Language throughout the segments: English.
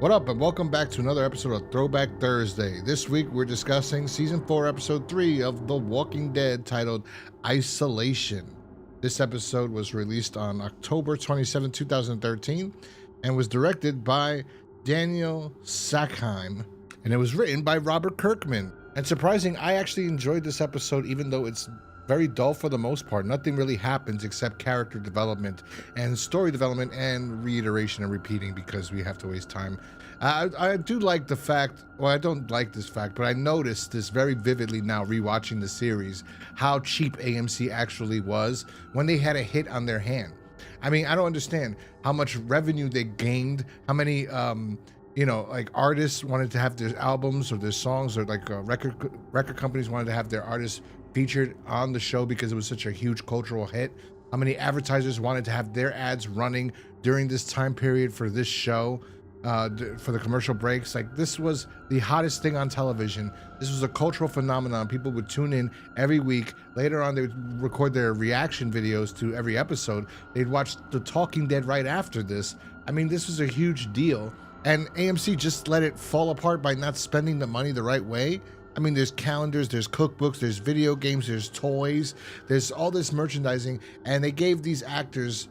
What up, and welcome back to another episode of Throwback Thursday. This week we're discussing Season 4, Episode 3 of The Walking Dead, titled Isolation. This episode was released on October 27, 2013, and was directed by Daniel Sackheim, and it was written by Robert Kirkman. And surprising, I actually enjoyed this episode, even though it's very dull for the most part. Nothing really happens except character development and story development and reiteration and repeating because we have to waste time. I do like the fact, well, I don't like this fact, but I noticed this very vividly now rewatching the series, how cheap AMC actually was when they had a hit on their hand. I mean, I don't understand how much revenue they gained, how many like artists wanted to have their albums or their songs, or like record companies wanted to have their artists featured on the show because it was such a huge cultural hit. How many advertisers wanted to have their ads running during this time period for this show, for the commercial breaks. Like, this was the hottest thing on television. This was a cultural phenomenon. People would tune in every week. Later on, they would record their reaction videos to every episode. They'd watch The Talking Dead right after this. I mean, this was a huge deal. And AMC just let it fall apart by not spending the money the right way. I mean, there's calendars, there's cookbooks, there's video games, there's toys, there's all this merchandising, and they gave these actors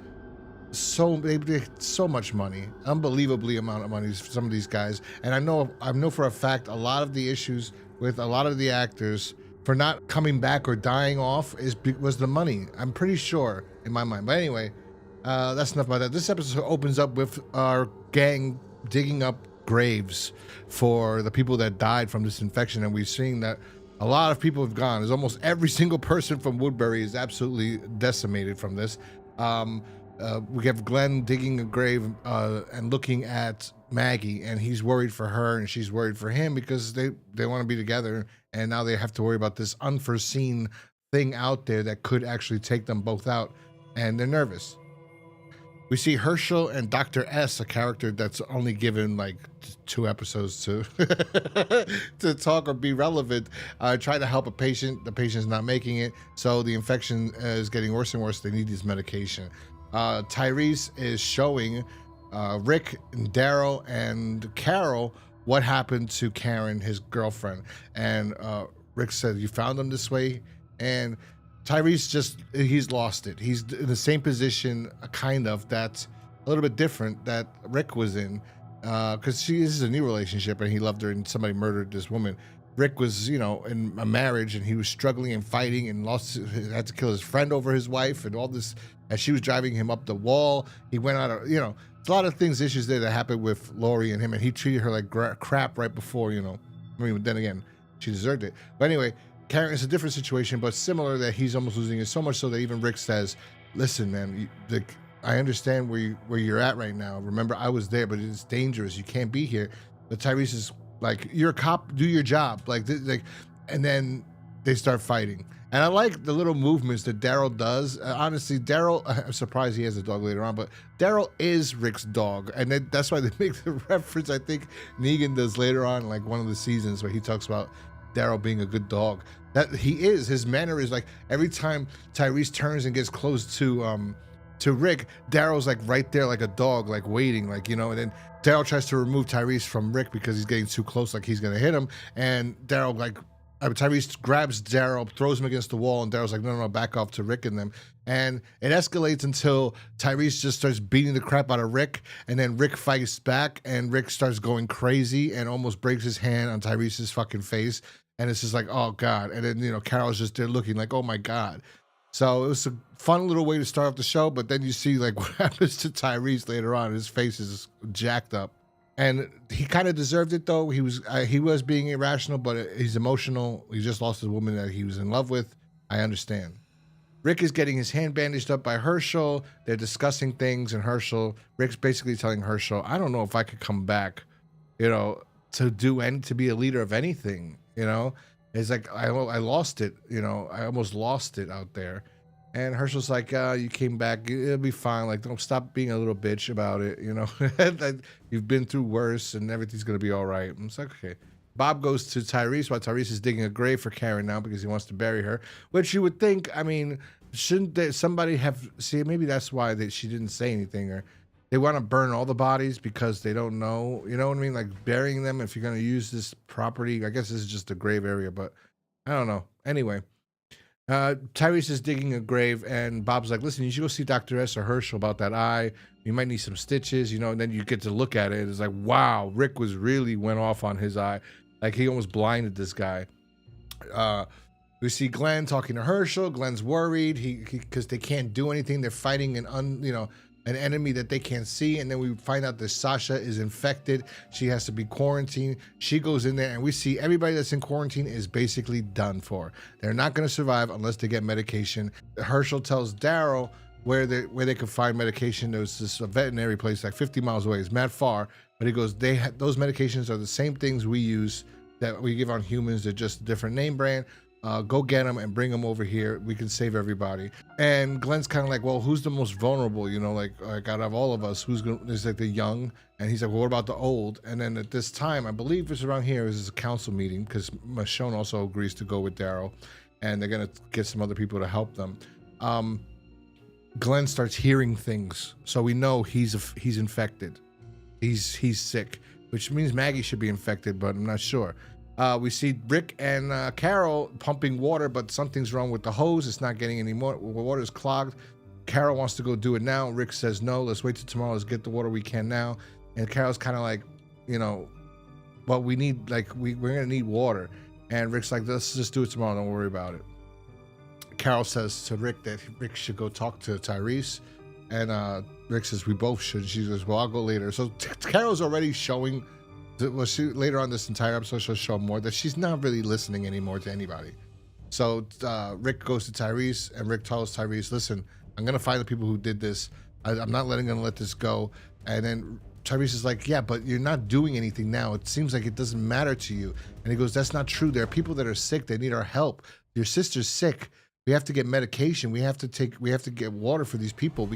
so much money, unbelievably amount of money for some of these guys. And I know for a fact a lot of the issues with a lot of the actors for not coming back or dying off was the money. I'm pretty sure in my mind. But anyway, that's enough about that. This episode opens up with our gang digging up graves for the people that died from this infection, and we've seen that a lot of people have gone. There's almost every single person from Woodbury is absolutely decimated from this. We have Glenn digging a grave and looking at Maggie, and he's worried for her and she's worried for him because they want to be together, and now they have to worry about this unforeseen thing out there that could actually take them both out, and they're nervous. We see Herschel and Dr. S, a character that's only given like 2 episodes to to talk or be relevant, try to help a patient. The patient's not making it, so the infection is getting worse and worse. They need this medication. Tyreese is showing Rick and Daryl and Carol what happened to Karen, his girlfriend. And Rick said, "You found them this way?" And Tyreese he's lost it. He's in the same position, kind of, that's a little bit different that Rick was in, because this is a new relationship and he loved her and somebody murdered this woman. Rick was, in a marriage and he was struggling and fighting and had to kill his friend over his wife and all this, as she was driving him up the wall. He went out of, it's a lot of issues there that happened with Lori and him, and he treated her like crap right before, I mean, then again, she deserved it. But anyway, Karen is a different situation, but similar, that he's almost losing it, so much so that even Rick says, "Listen, man, I understand where you're at right now. Remember, I was there, but it's dangerous. You can't be here." But Tyreese is like, "You're a cop. Do your job." And then they start fighting. And I like the little movements that Daryl does. Honestly, Daryl, I'm surprised he has a dog later on, but Daryl is Rick's dog, and that's why they make the reference. I think Negan does later on, like one of the seasons, where he talks about Daryl being a good dog. That he is. His manner is like, every time Tyreese turns and gets close to Rick, Daryl's like right there like a dog, like waiting, and then Daryl tries to remove Tyreese from Rick because he's getting too close, like he's gonna hit him, and Tyreese grabs Daryl, throws him against the wall, and Daryl's like, no, back off to Rick and them. And it escalates until Tyreese just starts beating the crap out of Rick, and then Rick fights back, and Rick starts going crazy and almost breaks his hand on Tyrese's fucking face. And it's just like, oh God. And then, Carol's just there looking like, oh my God. So it was a fun little way to start off the show, but then you see like what happens to Tyreese later on. His face is jacked up. And he kind of deserved it, though. He was being irrational, but he's emotional. He just lost a woman that he was in love with. I understand. Rick is getting his hand bandaged up by Herschel. They're discussing things, and Rick's basically telling Herschel, "I don't know if I could come back, to be a leader of anything. It's like, I lost it. I almost lost it out there." And Herschel's like, "You came back, it'll be fine. Like, don't stop being a little bitch about it. You've been through worse, and everything's gonna be all right." And it's like, okay. Bob goes to Tyreese while Tyreese is digging a grave for Karen now because he wants to bury her, which you would think, I mean, shouldn't somebody have, maybe that's why she didn't say anything, or they want to burn all the bodies because they don't know, you know what I mean? Like burying them if you're going to use this property. I guess this is just a grave area, but I don't know. Anyway, Tyreese is digging a grave, and Bob's like, listen, you should go see Dr. S or Herschel about that eye. You might need some stitches, you know, and then you get to look at it. It's like, wow, Rick was really went off on his eye. Like he almost blinded this guy. We see Glenn talking to Herschel. Glenn's worried because they can't do anything. They're fighting an enemy that they can't see. And then we find out that Sasha is infected. She has to be quarantined. She goes in there, and we see everybody that's in quarantine is basically done for. They're not going to survive unless they get medication. Herschel tells Daryl where they could find medication. There's this veterinary place like 50 miles away. It's mad far, but he goes, those medications are the same things we use that we give on humans. They're just a different name brand. Go get them and bring them over here. We can save everybody. And Glenn's kind of like, well, who's the most vulnerable? You know, like out of all of us, who's going to, there's like the young. And he's like, well, what about the old? And then at this time, I believe it's around here, is a council meeting because Michonne also agrees to go with Daryl, and they're going to get some other people to help them. Glenn starts hearing things. So we know he's infected. He's sick, which means Maggie should be infected, but I'm not sure. We see Rick and Carol pumping water, but something's wrong with the hose. It's not getting any more. The water's clogged. Carol wants to go do it now. Rick says, no, let's wait till tomorrow. Let's get the water we can now. And Carol's kind of like, you know, but we need, like, we're going to need water. And Rick's like, let's just do it tomorrow. Don't worry about it. Carol says to Rick that Rick should go talk to Tyreese. And Rick says, we both should. She goes, well, I'll go later. So Carol's already showing... Well, she later on this entire episode she'll show more that she's not really listening anymore to anybody. So Rick goes to Tyreese, and Rick tells Tyreese, listen, I'm gonna find the people who did this. I'm not gonna let this go. And then Tyreese is like, yeah, but you're not doing anything now. It seems like it doesn't matter to you. And he goes, that's not true. There are people that are sick. They need our help. Your sister's sick. We have to get medication. We have to get water for these people.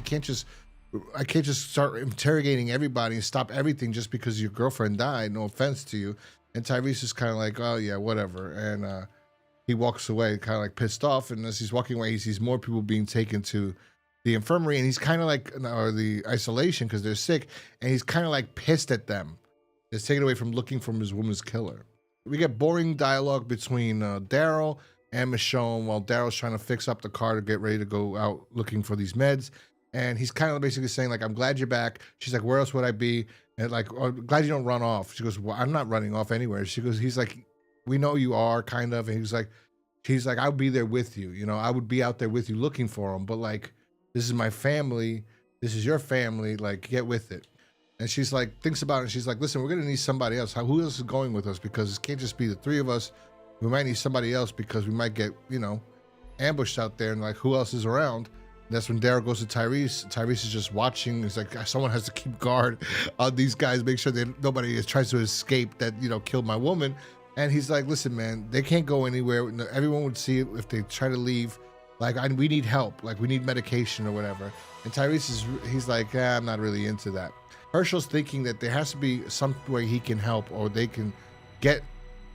I can't just start interrogating everybody and stop everything just because your girlfriend died. No offense to you. And Tyreese is kind of like, oh yeah, whatever. And he walks away kind of like pissed off. And as he's walking away, he sees more people being taken to the infirmary. And he's kind of like, or the isolation because they're sick. And he's kind of like pissed at them. It's taken away from looking for his woman's killer. We get boring dialogue between Daryl and Michonne while Daryl's trying to fix up the car to get ready to go out looking for these meds. And he's kind of basically saying, like, I'm glad you're back. She's like, where else would I be? And like, oh, glad you don't run off. She goes, well, I'm not running off anywhere. She goes, he's like, we know you are, kind of. And he's like, I'll be there with you. You know, I would be out there with you looking for him. But like, this is my family. This is your family. Like, get with it. And she's like, thinks about it. And she's like, listen, we're going to need somebody else. Who else is going with us? Because it can't just be the three of us. We might need somebody else because we might get, you know, ambushed out there. And like, who else is around? That's when Daryl goes to Tyreese. Tyreese is just watching. It's like, someone has to keep guard on these guys, make sure that nobody tries to escape that, you know, killed my woman. And he's like, listen, man, they can't go anywhere. Everyone would see it if they try to leave. Like, we need help. Like, we need medication or whatever. And Tyreese he's like, I'm not really into that. Herschel's thinking that there has to be some way he can help, or they can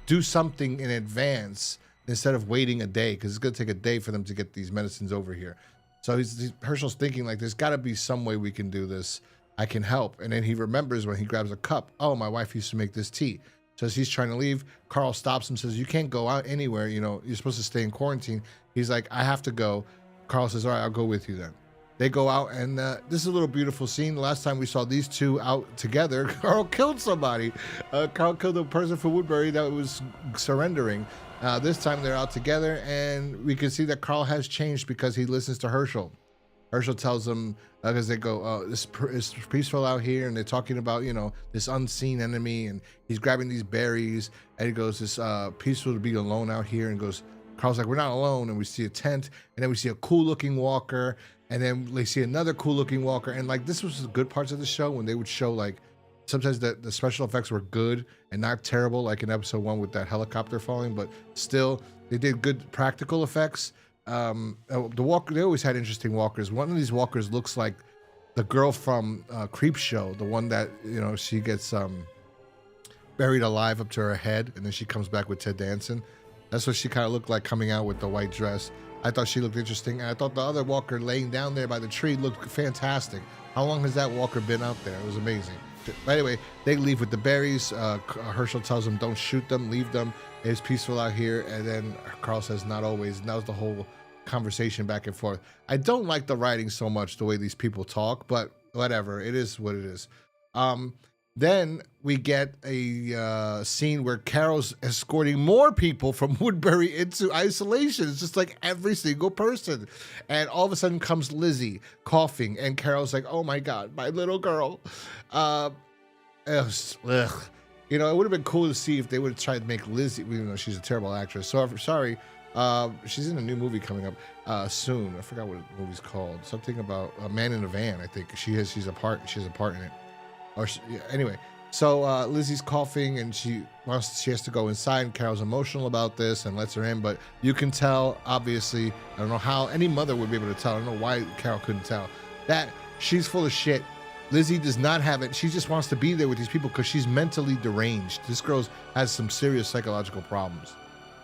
do something in advance instead of waiting a day, because it's going to take a day for them to get these medicines over here. So Herschel's thinking, like, there's got to be some way we can do this. I can help. And then he remembers when he grabs a cup, oh, my wife used to make this tea. So as he's trying to leave, Carl stops him, says, you can't go out anywhere. You know, you're supposed to stay in quarantine. He's like, I have to go. Carl says, all right, I'll go with you then. They go out, and this is a little beautiful scene. The last time we saw these two out together, Carl killed somebody. Carl killed a person from Woodbury that was surrendering. This time they're out together, and we can see that Carl has changed because he listens to Herschel. Herschel tells them, because they go, oh, it's peaceful out here, and they're talking about, you know, this unseen enemy, and he's grabbing these berries, and he goes, it's peaceful to be alone out here, and goes, Carl's like, we're not alone, and we see a tent, and then we see a cool-looking walker, and then they see another cool-looking walker, and like, this was the good parts of the show, when they would show, like, sometimes the special effects were good and not terrible, like in episode 1 with that helicopter falling, but still, they did good practical effects. The walker, they always had interesting walkers. One of these walkers looks like the girl from Creep Show, the one that, you know, she gets buried alive up to her head, and then she comes back with Ted Danson. That's what she kind of looked like coming out with the white dress. I thought she looked interesting, and I thought the other walker laying down there by the tree looked fantastic. How long has that walker been out there? It was amazing. But anyway, they leave with the berries. Herschel tells them, don't shoot them, leave them. It's peaceful out here. And then Carl says, not always. And that was the whole conversation back and forth. I don't like the writing so much, the way these people talk, but whatever. It is what it is. Then we get a scene where Carol's escorting more people from Woodbury into isolation. It's just like every single person. And all of a sudden comes Lizzie coughing, and Carol's like, oh my God, my little girl. Ugh. You know, it would have been cool to see if they would have tried to make Lizzie, even though she's a terrible actress. So sorry. She's in a new movie coming up soon. I forgot what the movie's called. Something about a man in a van, I think. She has a part in it. Anyway, so Lizzie's coughing, and she has to go inside, and Carol's emotional about this and lets her in, but you can tell, obviously, I don't know how any mother would be able to tell. I don't know why Carol couldn't tell that she's full of shit. Lizzie does not have it. She just wants to be there with these people because she's mentally deranged. This girl has some serious psychological problems.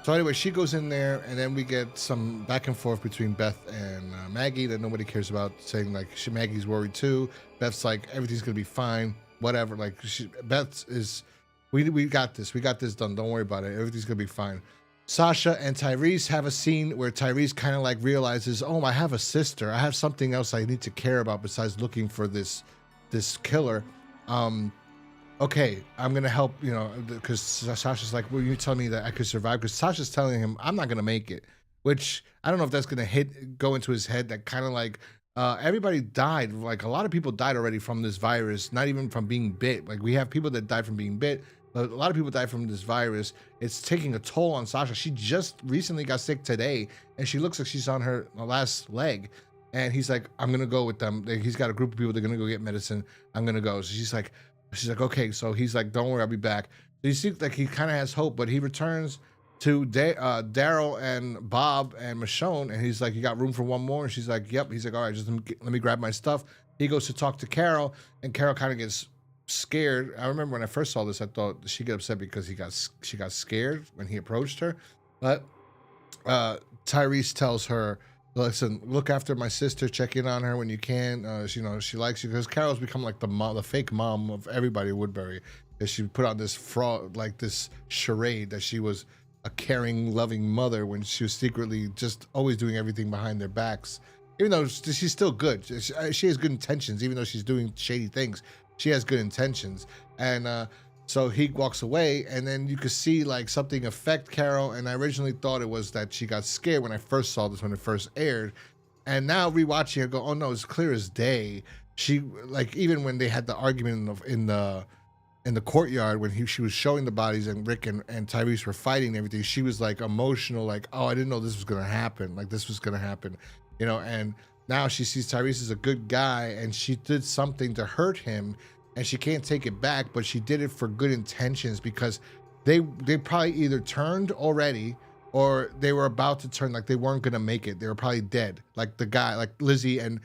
So anyway, she goes in there, and then we get some back and forth between Beth and Maggie that nobody cares about, saying like Maggie's worried too. Beth's like, everything's gonna be fine, whatever. Like Beth is, we got this done. Don't worry about it. Everything's gonna be fine. Sasha and Tyreese have a scene where Tyreese kind of like realizes, oh, I have a sister. I have something else I need to care about besides looking for this killer. Okay, I'm gonna help, you know, because Sasha's like, well, you tell me that I could survive, because Sasha's telling him I'm not gonna make it, which I don't know if that's gonna go into his head, that kind of like everybody died, like a lot of people died already from this virus, not even from being bit. Like we have people that died from being bit, but a lot of people died from this virus. It's taking a toll on Sasha. She just recently got sick today, and she looks like she's on her last leg. And he's like, I'm gonna go with them. He's got a group of people, they're gonna go get medicine. I'm gonna go. So she's like, okay. So he's like, don't worry, I'll be back. So you see, like he kind of has hope, but he returns to Daryl and Bob and Michonne, and he's like, you got room for one more? And she's like, yep. He's like, all right, just let me grab my stuff. He goes to talk to Carol, and Carol kind of gets scared. I remember when I first saw this, I thought she got upset because she got scared when he approached her. But Tyreese tells her, listen, look after my sister, check in on her when you can. You know, she likes you, because Carol's become like the fake mom of everybody in Woodbury. That she put on this fraud, like this charade that she was a caring, loving mother when she was secretly just always doing everything behind their backs. Even though she's still good, she has good intentions. Even though she's doing shady things, she has good intentions. And so he walks away, and then you could see like something affect Carol. And I originally thought it was that she got scared when I first saw this, when it first aired. And now rewatching it, go, oh no, it's clear as day. She, like, even when they had the argument in the courtyard when she was showing the bodies, and Rick and Tyreese were fighting and everything, she was like emotional, like, oh, I didn't know this was gonna happen, like this was gonna happen, you know. And now she sees Tyreese as a good guy, and she did something to hurt him, and she can't take it back, but she did it for good intentions, because they probably either turned already, or they were about to turn, like they weren't gonna make it. They were probably dead, like the guy, like Lizzie and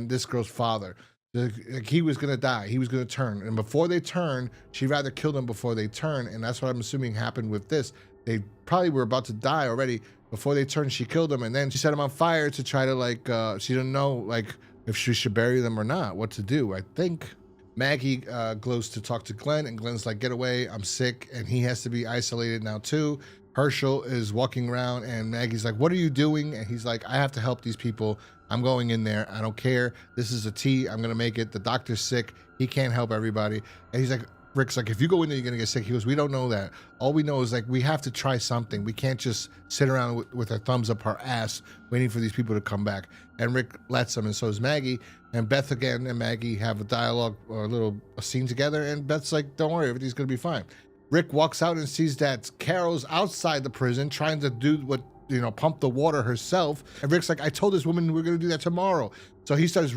this girl's father. Like he was gonna die, he was gonna turn, and before they turn, she'd rather kill them before they turn. And that's what I'm assuming happened with this. They probably were about to die already. Before they turned, she killed them, and then she set them on fire to try to, like, she didn't know, like, if she should bury them or not, what to do. I think Maggie goes to talk to Glenn, and Glenn's like, get away, I'm sick, and he has to be isolated now too. Herschel is walking around, and Maggie's like, what are you doing? And he's like, I have to help these people. I'm going in there. I don't care. This is a T. I'm going to make it. The doctor's sick. He can't help everybody. And he's like, Rick's like, if you go in there, you're going to get sick. He goes, we don't know that. All we know is, like, we have to try something. We can't just sit around with our thumbs up our ass waiting for these people to come back. And Rick lets them, and so does Maggie. And Beth again and Maggie have a dialogue, or a scene together. And Beth's like, don't worry, everything's going to be fine. Rick walks out and sees that Carol's outside the prison trying to do what, you know, pump the water herself. And Rick's like, I told this woman we're going to do that tomorrow. So he starts,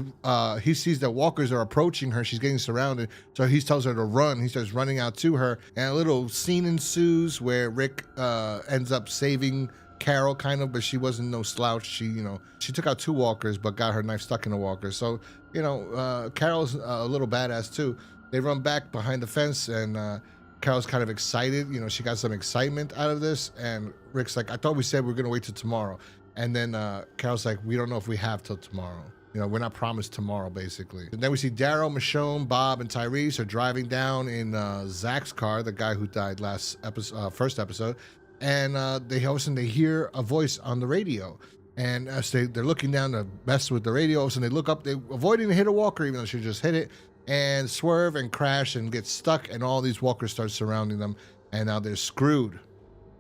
he sees that walkers are approaching her. She's getting surrounded. So he tells her to run. He starts running out to her. And a little scene ensues where Rick ends up saving Carol, kind of, but she wasn't no slouch. She, you know, she took out 2 walkers, but got her knife stuck in a walker. So, you know, Carol's a little badass too. They run back behind the fence, and Carol's kind of excited. You know, she got some excitement out of this. And Rick's like, I thought we said we are going to wait till tomorrow. And then Carol's like, we don't know if we have till tomorrow. You know, we're not promised tomorrow, basically. And then we see Daryl, Michonne, Bob, and Tyreese are driving down in Zach's car, the guy who died first episode. And all of a sudden they hear a voice on the radio. And as they're looking down to mess with the radio, all of a sudden they look up, they're avoiding to hit a walker, even though she just hit it, and swerve and crash and get stuck, and all these walkers start surrounding them, and now they're screwed.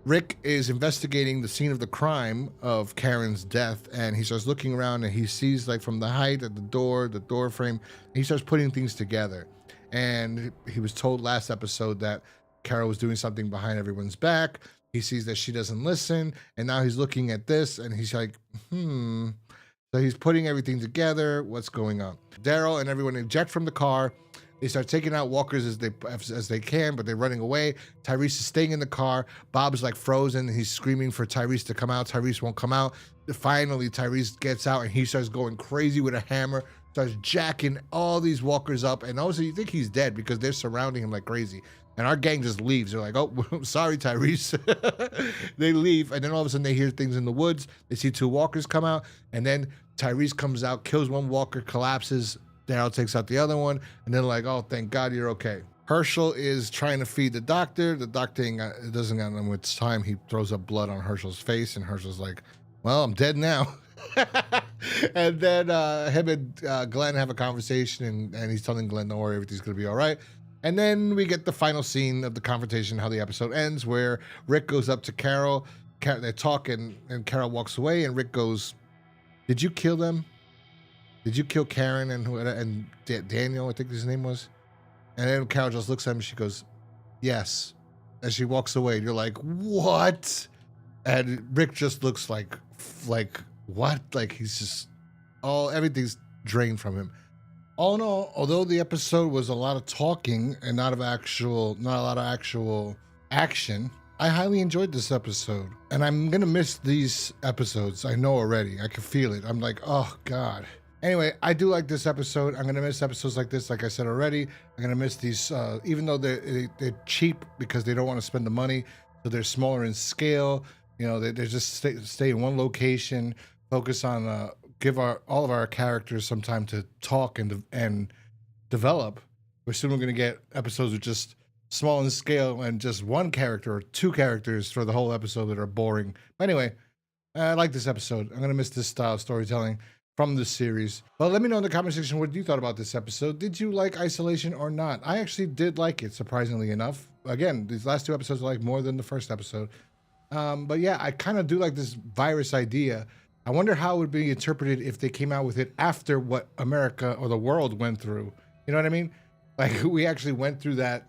Rick is investigating the scene of the crime of Karen's death, and he starts looking around, and he sees, like, from the height at the door frame, he starts putting things together. And he was told last episode that Carol was doing something behind everyone's back. He sees that she doesn't listen, and now he's looking at this, and he's like, So he's putting everything together. What's going on? Daryl and everyone eject from the car. They start taking out walkers as they can, but they're running away. Tyreese is staying in the car. Bob's like frozen. He's screaming for Tyreese to come out. Tyreese won't come out. Finally, Tyreese gets out, and he starts going crazy with a hammer, starts jacking all these walkers up, and also you think he's dead because they're surrounding him like crazy. And our gang just leaves. They're like, oh, sorry, Tyreese. They leave, and then all of a sudden they hear things in the woods. They see two walkers come out, and then Tyreese comes out, kills one walker, collapses. Daryl takes out the other one, and then like, oh, thank God you're okay. Herschel is trying to feed the doctor. The doctor doesn't got much time. He throws up blood on Herschel's face, and Herschel's like, well, I'm dead now. And then him and Glenn have a conversation, and he's telling Glenn, don't worry, everything's going to be all right. And then we get the final scene of the confrontation, how the episode ends, where Rick goes up to Carol. They talk, and Carol walks away, and Rick goes, did you kill them? Did you kill Karen and Daniel, I think his name was? And then Carol just looks at him, and she goes, yes. And she walks away, and you're like, what? And Rick just looks like what? Like he's just, everything's drained from him. All in all, although the episode was a lot of talking and not a lot of actual action, I highly enjoyed this episode. And I'm gonna miss these episodes. I know already. I can feel it. I'm like, oh God. Anyway, I do like this episode. I'm gonna miss episodes like this, like I said already. I'm gonna miss these, even though they're cheap because they don't want to spend the money, so they're smaller in scale. You know, they just stay in one location, focus on give all of our characters some time to talk and develop. We're soon going to get episodes with just small in scale and just one character or two characters for the whole episode that are boring. But anyway, I like this episode. I'm going to miss this style of storytelling from this series. Well, let me know in the comment section what you thought about this episode. Did you like Isolation or not? I actually did like it, surprisingly enough. Again, these last two episodes I like more than the first episode. But yeah, I kind of do like this virus idea. I wonder how it would be interpreted if they came out with it after what America or the world went through. You know what I mean? Like we actually went through that.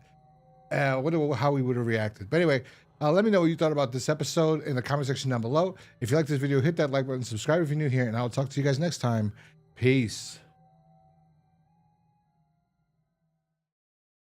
I wonder how we would have reacted. But anyway, let me know what you thought about this episode in the comment section down below. If you like this video, hit that like button, subscribe if you're new here, and I'll talk to you guys next time. Peace.